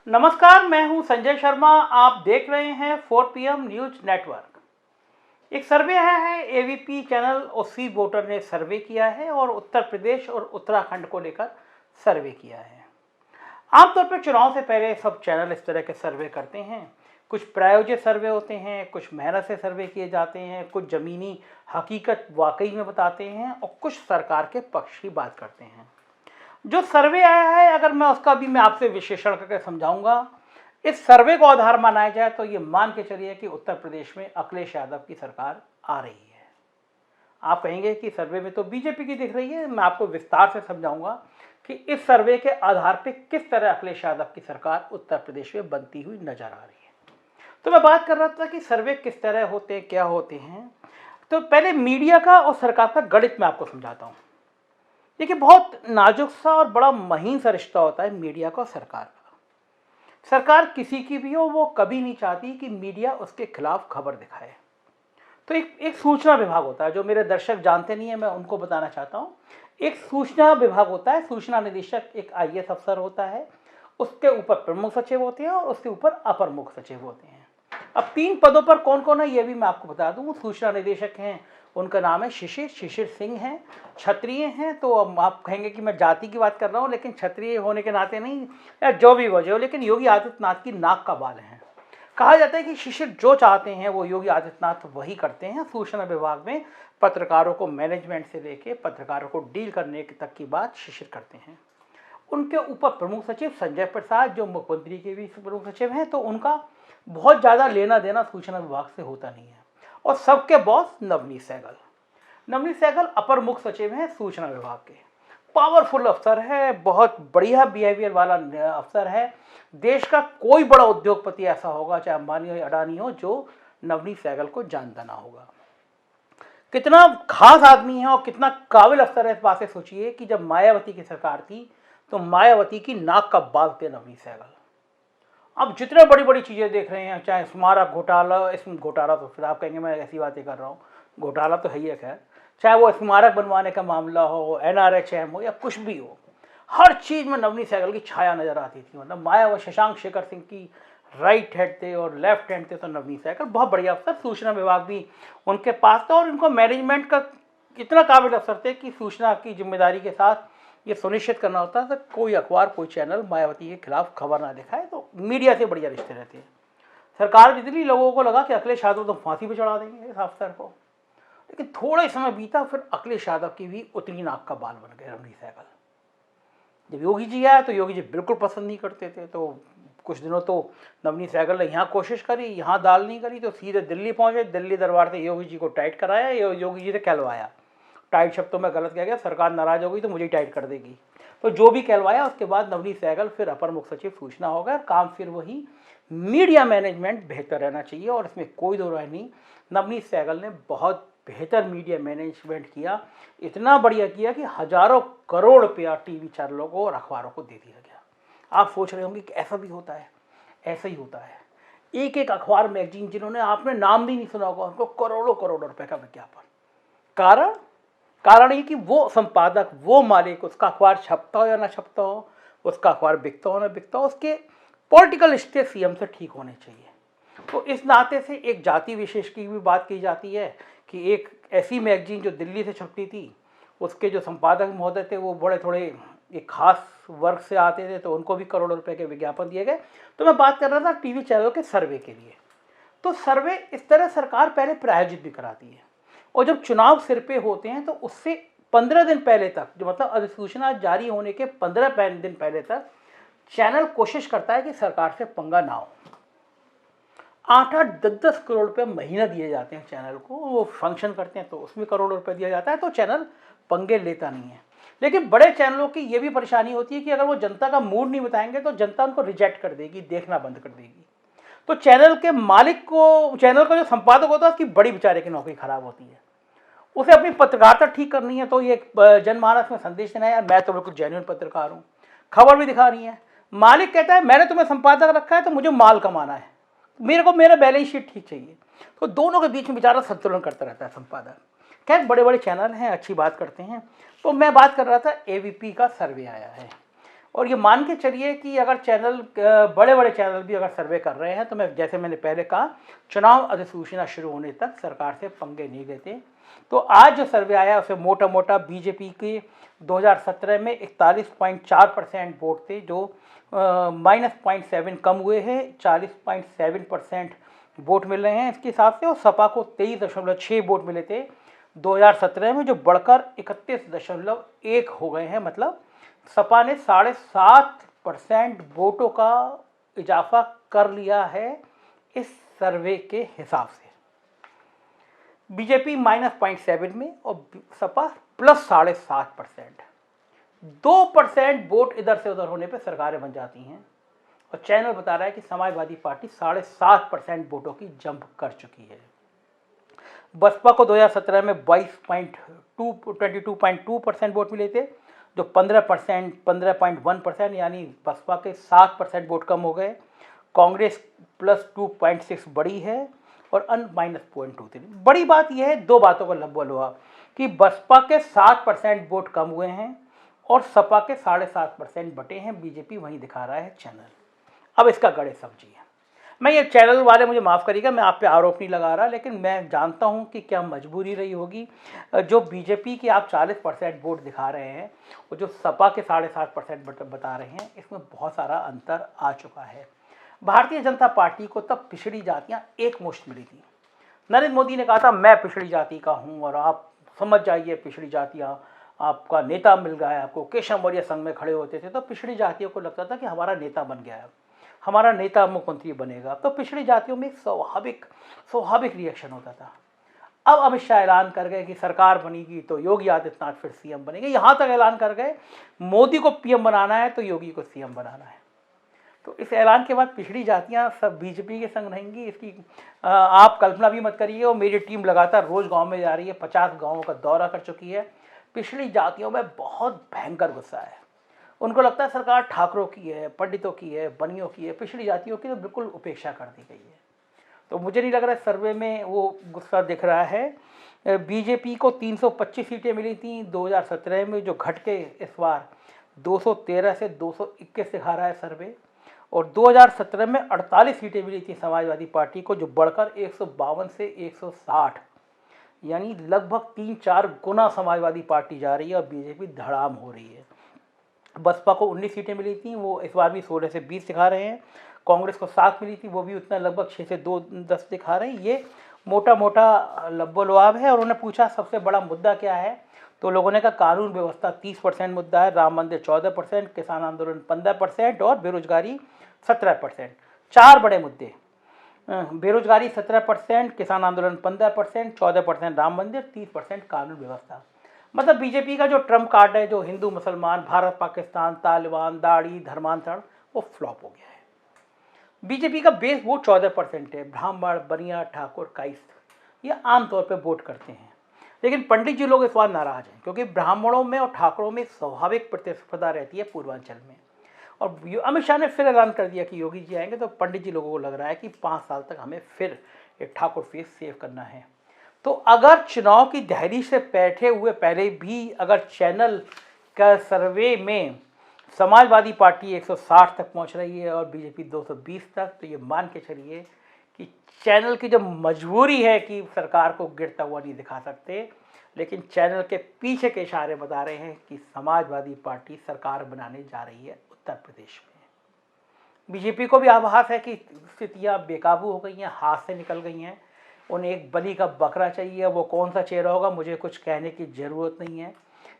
नमस्कार, मैं हूं संजय शर्मा। आप देख रहे हैं 4PM न्यूज नेटवर्क। एक सर्वे आया है, एवीपी चैनल और सी वोटर ने सर्वे किया है और उत्तर प्रदेश और उत्तराखंड को लेकर सर्वे किया है। आमतौर पर चुनाव से पहले सब चैनल इस तरह के सर्वे करते हैं। कुछ प्रायोजित सर्वे होते हैं, कुछ मेहनत से सर्वे किए जाते हैं, कुछ ज़मीनी हकीकत वाकई में बताते हैं और कुछ सरकार के पक्ष की बात करते हैं। जो सर्वे आया है, अगर मैं उसका भी मैं आपसे विश्लेषण करके समझाऊंगा। इस सर्वे को आधार माना जाए तो ये मान के चलिए कि उत्तर प्रदेश में अखिलेश यादव की सरकार आ रही है। आप कहेंगे कि सर्वे में तो बीजेपी की दिख रही है। मैं आपको विस्तार से समझाऊंगा कि इस सर्वे के आधार पर किस तरह अखिलेश यादव की सरकार उत्तर प्रदेश में बनती हुई नजर आ रही है। तो मैं बात कर रहा था कि सर्वे किस तरह होते हैं, क्या होते हैं। तो पहले मीडिया का और सरकार का गणित मैं आपको समझाता हूँ। देखिए, बहुत नाजुक सा और बड़ा महीन सा रिश्ता होता है मीडिया का और सरकार का। सरकार किसी की भी हो, वो कभी नहीं चाहती कि मीडिया उसके खिलाफ खबर दिखाए। तो एक सूचना विभाग होता है, जो मेरे दर्शक जानते नहीं है, मैं उनको बताना चाहता हूँ। एक सूचना विभाग होता है, सूचना निदेशक एक IAS अफसर होता है, उसके ऊपर प्रमुख सचिव होते हैं और उसके ऊपर अपर मुख्य सचिव होते हैं। अब 3 पदों पर कौन कौन है ये भी मैं आपको बता दूं। सूचना निदेशक हैं, उनका नाम है शिशिर सिंह हैं। क्षत्रिय हैं, तो अब आप कहेंगे कि मैं जाति की बात कर रहा हूं, लेकिन क्षत्रिय होने के नाते नहीं, या जो भी वजह हो, लेकिन योगी आदित्यनाथ की नाक का बाल हैं। कहा जाता है कि शिशिर जो चाहते हैं वो योगी आदित्यनाथ वही करते हैं। सूचना विभाग में पत्रकारों को मैनेजमेंट से लेके पत्रकारों को डील करने तक की बात शिशिर करते हैं। उनके ऊपर प्रमुख सचिव संजय प्रसाद, जो मुख्यमंत्री के भी प्रमुख सचिव हैं, तो उनका बहुत ज़्यादा लेना देना सूचना विभाग से होता नहीं है। और सबके बॉस नवनीत सहगल अपर मुख्य सचिव हैं सूचना विभाग के। पावरफुल अफसर है, बहुत बढ़िया बिहेवियर वाला अफसर है। देश का कोई बड़ा उद्योगपति ऐसा होगा, चाहे अंबानी हो या अडानी हो, जो नवनीत सहगल को जानता ना होगा। कितना खास आदमी है और कितना काबिल अफसर है, इस बात से सोचिए कि जब मायावती की सरकार थी तो मायावती की नाक का बाल थे नवनीत सहगल। अब जितने बड़ी बड़ी चीज़ें देख रहे हैं, चाहे स्मारक घोटाला, इसमें घोटाला तो फिर आप कहेंगे मैं ऐसी बातें कर रहा हूँ, घोटाला तो है ही है। चाहे वो स्मारक बनवाने का मामला हो, NRHM हो या कुछ भी हो, हर चीज़ में नवनीत सहगल की छाया नजर आती थी। मतलब माया व शशांक शेखर सिंह की राइट हैंड थे और लेफ्ट हैंड थे, तो नवनीत सहगल बहुत बढ़िया अफसर। सूचना विभाग भी उनके पास था और इनको मैनेजमेंट का इतना काबिल अफसर थे कि सूचना की जिम्मेदारी के साथ ये सुनिश्चित करना होता था कोई अखबार, कोई चैनल मायावती के खिलाफ खबर ना दिखाए। तो मीडिया से बढ़िया रिश्ते रहते हैं। सरकार जितनी लोगों को लगा कि अखिलेश यादव तो फांसी पे चढ़ा देंगे इस अफसर को, लेकिन थोड़ा समय बीता, फिर अखिलेश यादव की भी उतनी नाक का बाल बन गए नवनीत सहगल। जब योगी जी आए तो योगी जी बिल्कुल पसंद नहीं करते थे। तो कुछ दिनों तो नवनीत सहगल ने यहाँ कोशिश करी, यहाँ दाल नहीं करी, तो सीधे दिल्ली पहुंचे। दिल्ली दरबार से योगी जी को टाइट कराया, योगी जी से कहलवाया। टाइट शब्दों में गलत कह गया, सरकार नाराज हो गई तो मुझे टाइट कर देगी। तो जो भी कहलवाया, उसके बाद नवनीत सहगल फिर अपर मुख्य सचिव सूचना हो गया। काम फिर वही, मीडिया मैनेजमेंट बेहतर रहना चाहिए और इसमें कोई दो राय नहीं। नवनीत सहगल ने बहुत बेहतर मीडिया मैनेजमेंट किया, इतना बढ़िया किया कि हजारों करोड़ रुपया टीवी चैनलों को और अखबारों को दे दिया गया। आप सोच रहे होंगे कि ऐसा भी होता है? ऐसा ही होता है। एक एक अखबार, मैगजीन, जिन्होंने आपने नाम भी नहीं सुना होगा, उनको करोड़ों करोड़ रुपए का विज्ञापन। कारण ये कि वो संपादक, वो मालिक, उसका अखबार छपता हो या ना छपता हो, उसका अखबार बिकता हो ना बिकता हो, उसके पॉलिटिकल स्टेट CM से ठीक होने चाहिए। तो इस नाते से एक जाति विशेष की भी बात की जाती है कि एक ऐसी मैगजीन जो दिल्ली से छपती थी, उसके जो संपादक महोदय थे वो बड़े थोड़े एक खास वर्ग से आते थे, तो उनको भी करोड़ों रुपए के विज्ञापन दिए गए। तो मैं बात कर रहा था टीवी चैनल के सर्वे के लिए। तो सर्वे इस तरह सरकार पहले प्रायोजित भी कराती है, और जब चुनाव सिर पे होते हैं तो उससे 15 दिन पहले तक, जो मतलब अधिसूचना जारी होने के 15 दिन पहले तक, चैनल कोशिश करता है कि सरकार से पंगा ना हो। 8-8, 10-10 करोड़ रुपए महीना दिए जाते हैं चैनल को। वो फंक्शन करते हैं तो उसमें करोड़ों रुपए दिया जाता है, तो चैनल पंगे लेता नहीं है। लेकिन बड़े चैनलों की ये भी परेशानी होती है कि अगर वो जनता का मूड नहीं बताएंगे तो जनता उनको रिजेक्ट कर देगी, देखना बंद कर देगी। तो चैनल के मालिक को, चैनल का जो संपादक होता है, उसकी बड़ी बेचारे की नौकरी खराब होती है। उसे अपनी पत्रकारिता ठीक करनी है, तो ये जनमानस में संदेश देना है, यार मैं तो बिल्कुल जेन्युइन पत्रकार हूँ, खबर भी दिखानी है। मालिक कहता है मैंने तुम्हें संपादक रखा है तो मुझे माल कमाना है, मेरे को मेरा बैलेंस शीट ठीक चाहिए। तो दोनों के बीच में बेचारा संतुलन करता रहता है संपादक। खैर, बड़े बड़े चैनल हैं, अच्छी बात करते हैं। तो मैं बात कर रहा था, AVP का सर्वे आया है। और ये मान के चलिए कि अगर चैनल बड़े बड़े चैनल भी अगर सर्वे कर रहे हैं तो मैं जैसे मैंने पहले कहा, चुनाव अधिसूचना शुरू होने तक सरकार से पंगे नहीं लेते। तो आज जो सर्वे आया उसमें मोटा मोटा बीजेपी के 2017 में 41.4% वोट थे, जो -0.7 कम हुए हैं, 40.7% वोट मिल रहे हैं इसके हिसाब से। और सपा को 23.6 वोट मिले थे 2017 में, जो बढ़कर 31.1 हो गए हैं। मतलब सपा ने 7.5% वोटों का इजाफा कर लिया है इस सर्वे के हिसाब से। बीजेपी -0.7 में और सपा +7.5%। 2% वोट इधर से उधर होने पे सरकारें बन जाती हैं। और चैनल बता रहा है कि समाजवादी पार्टी 7.5% वोटों की जंप कर चुकी है। बसपा को 2017 में 22.2% वोट मिले थे, जो 15.1% यानी बसपा के 7% वोट कम हो गए। कांग्रेस +2.6 बड़ी है और अन्य -0.23। बड़ी बात यह है, दो बातों का लब्बल हुआ कि बसपा के 7% वोट कम हुए हैं और सपा के 7.5% बटे हैं। बीजेपी वहीं दिखा रहा है चैनल। अब इसका गणित समझिए। मैं ये चैनल वाले मुझे माफ़ करिएगा, मैं आप पे आरोप नहीं लगा रहा, लेकिन मैं जानता हूँ कि क्या मजबूरी रही होगी। जो बीजेपी की आप 40% वोट दिखा रहे हैं और जो सपा के 7.5% बता रहे हैं, इसमें बहुत सारा अंतर आ चुका है। भारतीय जनता पार्टी को तब पिछड़ी जातियाँ एक मुश्त मिली थी। नरेंद्र मोदी ने कहा था मैं पिछड़ी जाति का हूँ और आप समझ जाइए पिछड़ी जातियाँ, आपका नेता मिल गया है आपको। केशव मौर्य संघ में खड़े होते थे तो पिछड़ी जातियों को लगता था कि हमारा नेता बन गया है, हमारा नेता मुख्यमंत्री बनेगा। तो पिछड़ी जातियों में एक स्वाभाविक रिएक्शन होता था। अब अमित शाह ऐलान कर गए कि सरकार बनेगी तो योगी आदित्यनाथ फिर सीएम बनेंगे। यहाँ तक ऐलान कर गए मोदी को पीएम बनाना है तो योगी को सीएम बनाना है। तो इस ऐलान के बाद पिछड़ी जातियाँ सब बीजेपी के संग रहेंगी, इसकी आप कल्पना भी मत करिए। और मेरी टीम लगातार रोज़ गांव में जा रही है, 50 गांवों का दौरा कर चुकी है। पिछड़ी जातियों में बहुत भयंकर गुस्सा है। उनको लगता है सरकार ठाकरों की है, पंडितों की है, बनियों की है, पिछड़ी जातियों की तो बिल्कुल उपेक्षा कर दी गई है। तो मुझे नहीं लग रहा है सर्वे में वो गुस्सा दिख रहा है। बीजेपी को 325 सीटें मिली थी 2017 में, जो घट के इस बार 213 से 221 दिखा रहा है सर्वे। और 2017 में 48 सीटें मिली थी समाजवादी पार्टी को, जो बढ़कर 152 से 160, यानी लगभग 3-4 गुना समाजवादी पार्टी जा रही है और बीजेपी धड़ाम हो रही है। बसपा को 19 सीटें मिली थी, वो इस बार भी 16 से 20 दिखा रहे हैं। कांग्रेस को 7 मिली थी, वो भी उतना लगभग 6 से 10 दिखा रहे हैं। ये मोटा मोटा लब्बो-लुआब है। और उन्होंने पूछा सबसे बड़ा मुद्दा क्या है, तो लोगों ने कहा कानून व्यवस्था 30% मुद्दा है, राम मंदिर 14%, किसान आंदोलन 15% और बेरोजगारी 17%। 4 बड़े मुद्दे, बेरोजगारी 17%, किसान आंदोलन 15%, 14% राम मंदिर, 30% कानून व्यवस्था। मतलब बीजेपी का जो ट्रम्प कार्ड है, जो हिंदू मुसलमान, भारत पाकिस्तान, तालिबान, दाढ़ी, धर्मांतरण, वो फ्लॉप हो गया है। बीजेपी का बेस वोट 14% है। ब्राह्मण, बनिया, ठाकुर, काइस्ट ये आमतौर पर वोट करते हैं। लेकिन पंडित जी लोग इस बार नाराज हैं, क्योंकि ब्राह्मणों में और ठाकुरों में स्वाभाविक प्रतिस्पर्धा रहती है पूर्वांचल में। और अमित शाह ने फिर ऐलान कर दिया कि योगी जी आएंगे, तो पंडित जी लोगों को लग रहा है कि 5 साल तक हमें फिर एक ठाकुर फेस सेव करना है। तो अगर चुनाव की दहलीज से बैठे हुए पहले भी अगर चैनल का सर्वे में समाजवादी पार्टी 160 तक पहुंच रही है और बीजेपी 220 तक, तो ये मान के चलिए कि चैनल की जो मजबूरी है कि सरकार को गिरता हुआ नहीं दिखा सकते, लेकिन चैनल के पीछे के इशारे बता रहे हैं कि समाजवादी पार्टी सरकार बनाने जा रही है उत्तर प्रदेश में। बीजेपी को भी आभास है कि स्थितियाँ बेकाबू हो गई हैं, हाथ से निकल गई हैं। उन्हें एक बलि का बकरा चाहिए। वो कौन सा चेहरा होगा मुझे कुछ कहने की ज़रूरत नहीं है।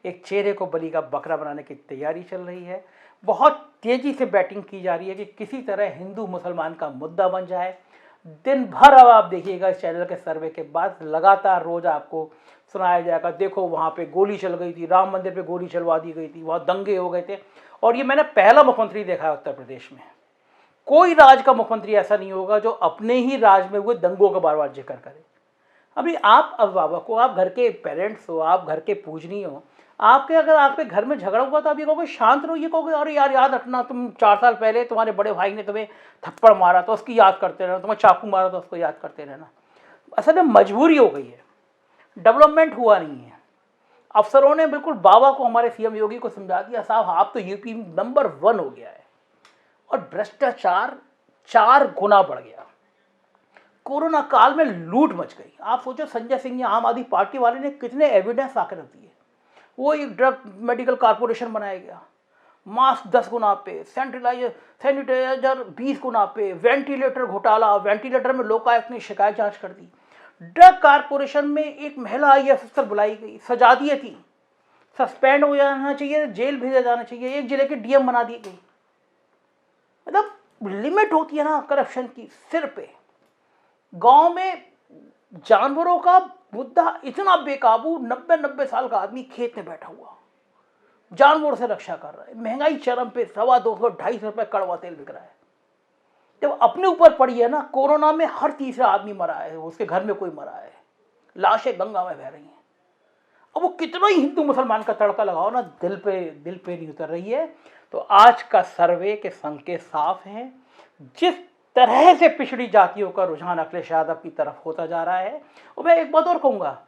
एक चेहरे को बलि का बकरा बनाने की तैयारी चल रही है। बहुत तेज़ी से बैटिंग की जा रही है कि किसी तरह हिंदू मुसलमान का मुद्दा बन जाए। दिन भर अब आप देखिएगा इस चैनल के सर्वे के बाद लगातार रोज़ आपको सुनाया जाएगा, देखो वहाँ पे गोली चल गई थी, राम मंदिर पे गोली चलवा दी गई थी, वहाँ दंगे हो गए थे। और ये मैंने पहला मुख्यमंत्री देखा है उत्तर प्रदेश में। कोई राज का मुख्यमंत्री ऐसा नहीं होगा जो अपने ही राज में हुए दंगों का बार बार जिक्र करे। अभी आप अभिभावक हो, आप घर के पेरेंट्स हो, आप घर के पूजनीय हो, आपके अगर आपके घर में झगड़ा हुआ तो आप ये कहोगे शांत रहो, ये कहोगे अरे यार याद रखना तुम 4 साल पहले तुम्हारे बड़े भाई ने तुम्हें थप्पड़ मारा तो उसकी याद करते रहना, तुम्हें चाकू मारा तो उसको याद करते रहना। असल में मजबूरी हो गई है, डेवलपमेंट हुआ नहीं है। अफसरों ने बिल्कुल बाबा को, हमारे सीएम योगी को समझा दिया, साहब आप तो यूपी नंबर 1 हो गया है। और भ्रष्टाचार 4 गुना बढ़ गया। कोरोना काल में लूट मच गई। आप सोचो, संजय सिंह या आम आदमी पार्टी वाले ने कितने एविडेंस आकर रख दिए। वो एक ड्रग मेडिकल कारपोरेशन बनाया गया, मास्क 10 गुना पे, सैनिटाइजर 20 गुना पे, वेंटिलेटर घोटाला, वेंटिलेटर में लोकायुक्त ने शिकायत जांच कर दी। ड्रग कारपोरेशन में एक महिला आईएएस अफसर बुलाई गई, सजा दिए थी, सस्पेंड हो जाना चाहिए, जेल भेजा जाना चाहिए, एक जिले के डीएम बना दी गई। मतलब लिमिट होती है ना करप्शन की। सिर पे गांव में जानवरों का मुद्दा इतना बेकाबू, 90 साल का आदमी खेत में बैठा हुआ जानवरों से रक्षा कर रहा है। महंगाई चरम पे, 250 250 रुपए कड़वा तेल बिक रहा है। जब अपने ऊपर पड़ी है ना, कोरोना में हर तीसरा आदमी मरा है, उसके घर में कोई मरा है, लाशें गंगा में बह रही हैं। अब वो कितना ही हिंदू मुसलमान का तड़का लगाओ ना, दिल पे नहीं उतर रही है। तो आज का सर्वे के संकेत साफ हैं। जिस तरह से पिछड़ी जातियों का रुझान अखिलेश यादव की तरफ होता जा रहा है, और मैं एक बात और कहूँगा,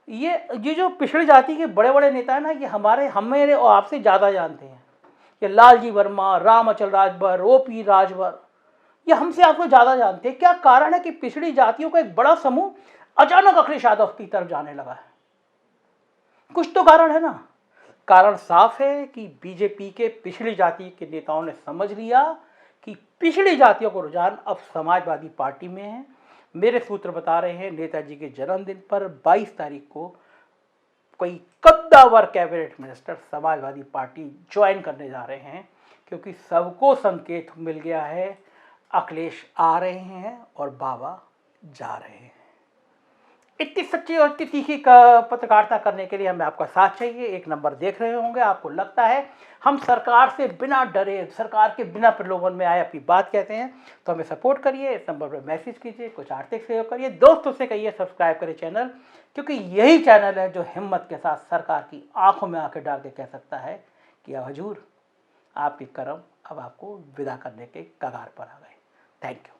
ये जो पिछड़ी जाति के बड़े बड़े नेता हैं ना, ये हमें और आपसे ज़्यादा जानते हैं। ये लालजी वर्मा, राम अचल राजभर, ओपी राजभर, ये हमसे आपको ज़्यादा जानते हैं। क्या कारण है कि पिछड़ी जातियों का एक बड़ा समूह अचानक अखिलेश यादव की तरफ जाने लगा है? कुछ तो कारण है ना। कारण साफ है कि बीजेपी के पिछड़ी जाति के नेताओं ने समझ लिया कि पिछड़ी जातियों का रुझान अब समाजवादी पार्टी में है। मेरे सूत्र बता रहे हैं, नेताजी के जन्मदिन पर 22 तारीख को कोई कद्दावर cabinet minister Samajwadi party join करने जा रहे हैं, क्योंकि सबको संकेत मिल गया है अखिलेश आ रहे हैं और बाबा जा रहे हैं। इतनी सच्ची और इतनी तीखी पत्रकारिता करने के लिए हमें आपका साथ चाहिए। एक नंबर देख रहे होंगे, आपको लगता है हम सरकार से बिना डरे, सरकार के बिना प्रलोभन में आए अपनी बात कहते हैं, तो हमें सपोर्ट करिए। इस नंबर पर मैसेज कीजिए, कुछ आर्थिक सहयोग करिए, दोस्तों से कहिए सब्सक्राइब करें चैनल, क्योंकि यही चैनल है जो हिम्मत के साथ सरकार की आंखों में आंखें डाल के कह सकता है कि अब हजूर आपके कर्म अब आपको विदा करने के कगार पर आ गए। Thank you.